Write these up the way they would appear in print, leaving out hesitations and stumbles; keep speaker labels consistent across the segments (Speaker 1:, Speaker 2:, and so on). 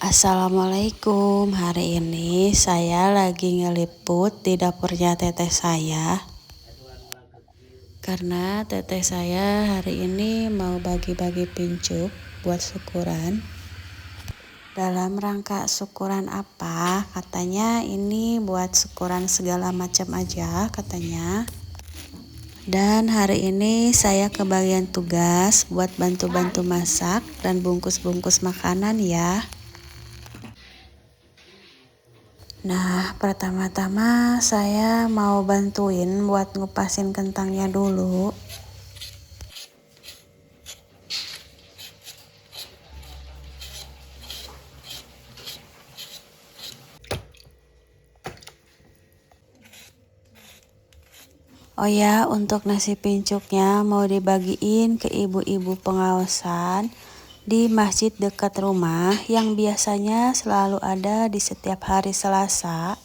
Speaker 1: Assalamualaikum, hari ini saya lagi ngeliput di dapurnya teteh saya. Karena teteh saya hari ini mau bagi-bagi pincuk buat syukuran. Dalam rangka syukuran apa? Katanya ini buat syukuran segala macam aja katanya. Dan hari ini saya kebagian tugas buat bantu-bantu masak dan bungkus-bungkus makanan ya. Nah, pertama-tama saya mau bantuin buat ngupasin kentangnya dulu. Oh ya, untuk nasi pincuknya mau dibagiin ke ibu-ibu pengawasan di masjid dekat rumah yang biasanya selalu ada di setiap hari Selasa.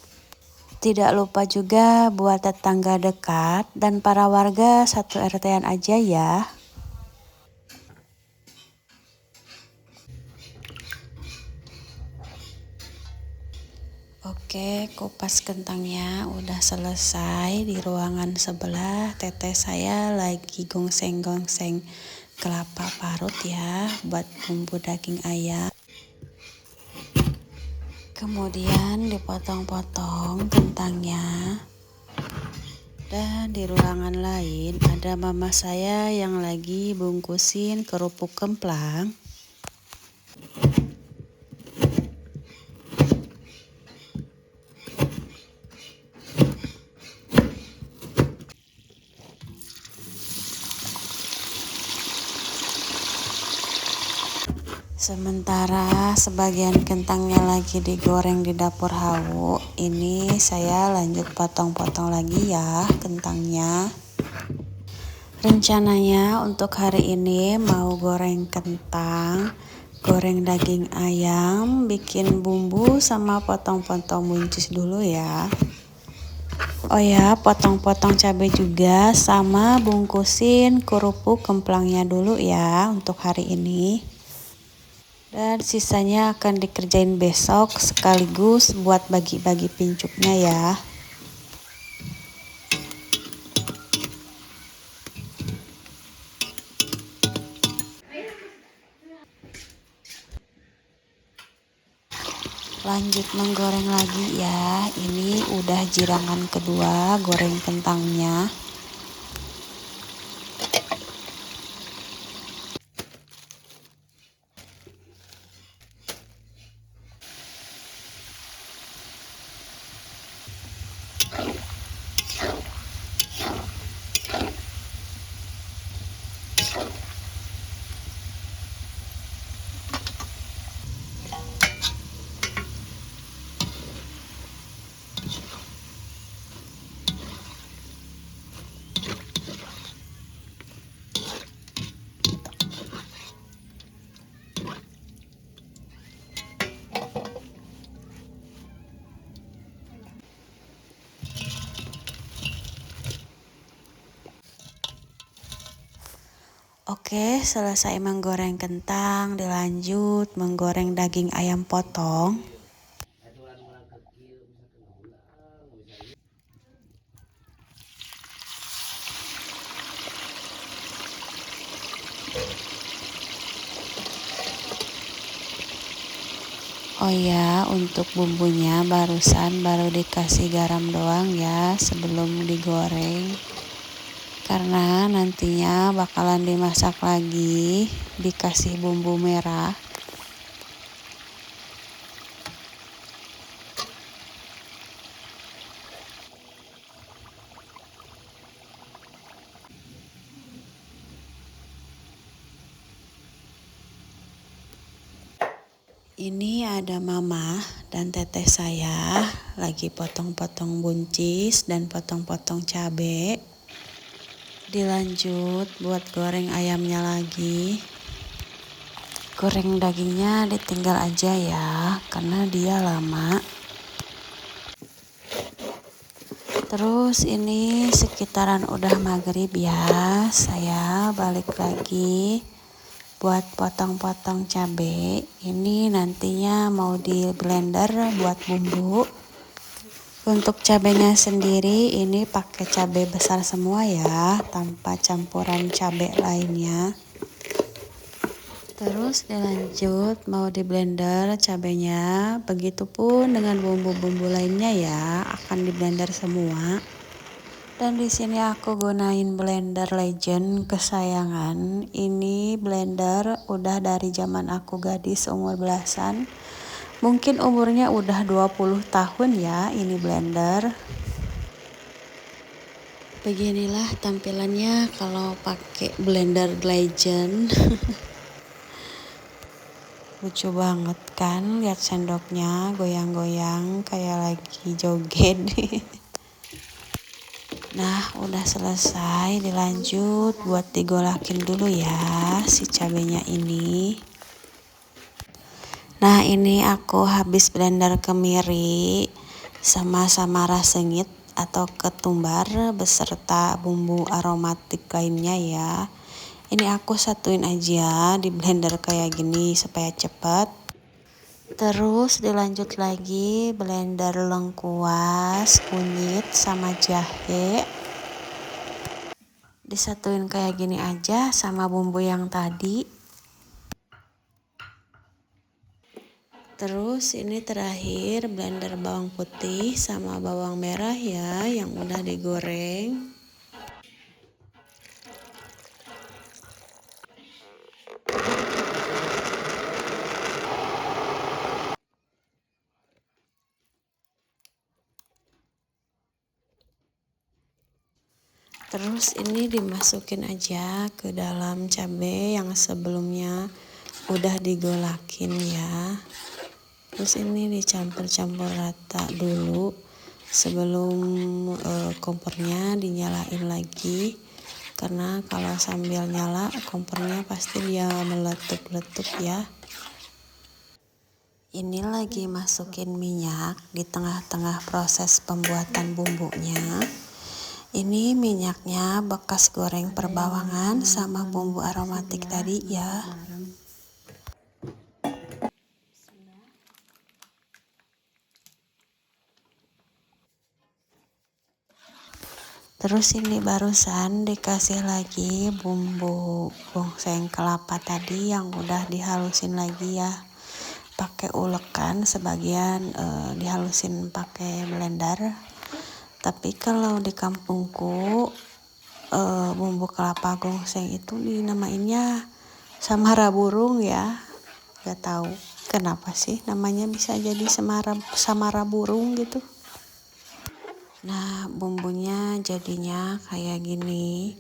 Speaker 1: Tidak lupa juga buat tetangga dekat dan para warga satu RT-an aja ya. Oke, kupas kentangnya udah selesai. Di ruangan sebelah teteh saya lagi gongseng-gongseng kelapa parut ya buat bumbu daging ayam. Kemudian dipotong-potong kentangnya. Dan di ruangan lain ada mama saya yang lagi bungkusin kerupuk kemplang. Sementara sebagian kentangnya lagi digoreng di dapur hawu, ini saya lanjut potong-potong lagi ya kentangnya. Rencananya untuk hari ini mau goreng kentang, goreng daging ayam, bikin bumbu sama potong-potong buncis dulu ya. Oh ya, potong-potong cabai juga sama bungkusin kerupuk kemplangnya dulu ya untuk hari ini. Dan sisanya akan dikerjain besok sekaligus buat bagi-bagi pincuknya ya. Lanjut menggoreng lagi ya. Ini udah jirangan kedua goreng kentangnya. Oke, selesai menggoreng kentang, dilanjut menggoreng daging ayam potong. Oh ya, untuk bumbunya barusan baru dikasih garam doang ya sebelum digoreng. Karena nantinya bakalan dimasak lagi, dikasih bumbu merah. Ini ada mama dan teteh saya lagi potong-potong buncis dan potong-potong cabai. Dilanjut buat goreng ayamnya lagi. Goreng dagingnya ditinggal aja ya, karena dia lama. Terus ini sekitaran udah maghrib ya, saya balik lagi buat potong-potong cabai. Ini nantinya mau di blender buat bumbu. Untuk cabenya sendiri ini pakai cabai besar semua ya, tanpa campuran cabai lainnya. Terus dilanjut mau di blender cabenya, begitupun dengan bumbu-bumbu lainnya ya, akan di blender semua. Dan di sini aku gunain blender Legend kesayangan. Ini blender udah dari zaman aku gadis umur belasan. Mungkin umurnya udah 20 tahun ya ini blender. Beginilah tampilannya kalau pakai blender Legend. Lucu banget kan, lihat sendoknya goyang-goyang kayak lagi joget. Nah, udah selesai, dilanjut buat digolakin dulu ya si cabenya ini. Nah, ini aku habis blender kemiri sama samara sengit atau ketumbar beserta bumbu aromatik lainnya ya. Ini aku satuin aja di blender kayak gini supaya cepat. Terus dilanjut lagi blender lengkuas, kunyit sama jahe. Disatuin kayak gini aja sama bumbu yang tadi. Terus ini terakhir blender bawang putih sama bawang merah ya yang udah digoreng. Terus ini dimasukin aja ke dalam cabai yang sebelumnya udah digolakin ya. Terus ini dicampur-campur rata dulu sebelum kompornya dinyalain lagi. Karena kalau sambil nyala kompornya pasti dia meletup-letup ya. Ini lagi masukin minyak di tengah-tengah proses pembuatan bumbunya. Ini minyaknya bekas goreng perbawangan sama bumbu aromatik tadi ya. Terus ini barusan dikasih lagi bumbu gongseng kelapa tadi yang udah dihalusin lagi ya. Pakai ulekan, sebagian dihalusin pakai blender. Tapi kalau di kampungku bumbu kelapa gongseng itu dinamainnya samara burung ya. Gak tahu kenapa sih namanya bisa jadi samara burung gitu. Nah, bumbunya jadinya kayak gini.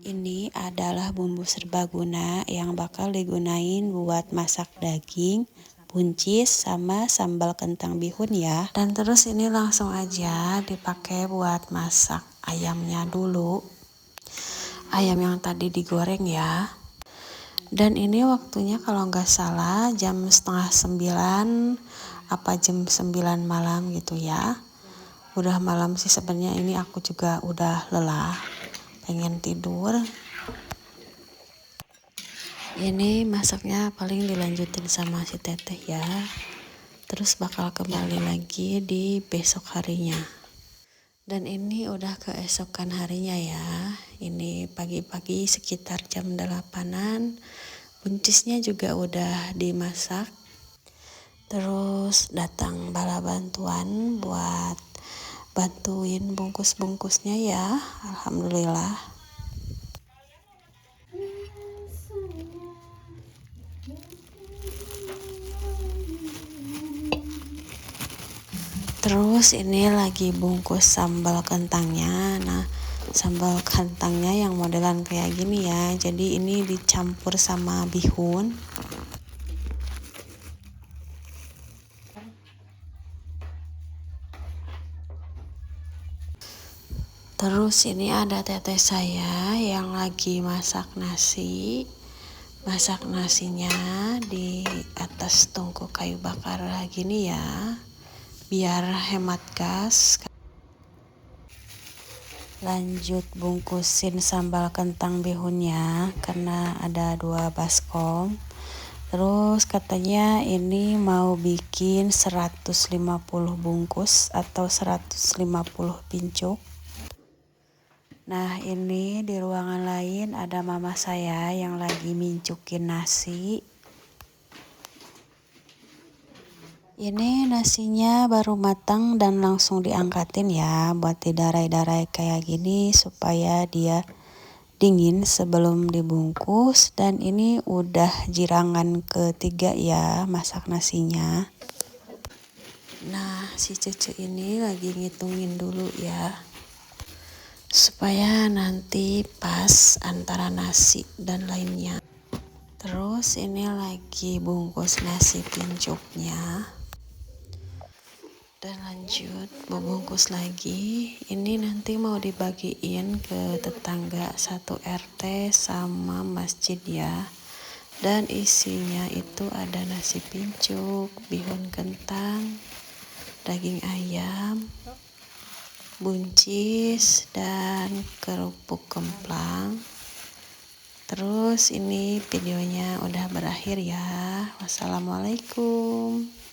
Speaker 1: Ini adalah bumbu serbaguna yang bakal digunain buat masak daging, buncis, sama sambal kentang bihun ya. Dan terus ini langsung aja dipakai buat masak ayamnya dulu. Ayam yang tadi digoreng ya. Dan ini waktunya kalau nggak salah jam setengah 9 apa jam 9 malam gitu ya. Udah malam sih sebenarnya, ini aku juga udah lelah, pengen tidur. Ini masaknya paling dilanjutin sama si teteh ya. Terus bakal kembali lagi di besok harinya. Dan ini udah keesokan harinya ya. Ini pagi-pagi sekitar jam 8-an. Buncisnya juga udah dimasak. Terus datang bala bantuan buat bantuin bungkus-bungkusnya ya. Alhamdulillah. Terus ini lagi bungkus sambal kentangnya. Nah, sambal kentangnya yang modelan kayak gini ya. Jadi ini dicampur sama bihun. Terus ini ada teteh saya yang lagi masak nasi. Masak nasinya di atas tungku kayu bakar gini ya, biar hemat gas. Lanjut bungkusin sambal kentang bihunnya karena ada 2 baskom. Terus katanya ini mau bikin 150 bungkus atau 150 pincuk. Nah, ini di ruangan lain ada mama saya yang lagi mincukin nasi. Ini nasinya baru matang dan langsung diangkatin ya, buat didarai-darai kayak gini supaya dia dingin sebelum dibungkus. Dan ini udah jirangan ketiga ya masak nasinya. Nah, si cucu ini lagi ngitungin dulu ya, supaya nanti pas antara nasi dan lainnya. Terus ini lagi bungkus nasi pincuknya. Dan lanjut membungkus lagi. Ini nanti mau dibagiin ke tetangga satu RT sama masjid ya. Dan isinya itu ada nasi pincuk, bihun kentang, daging ayam, buncis, dan kerupuk kemplang. Terus ini videonya udah berakhir ya. Wassalamualaikum.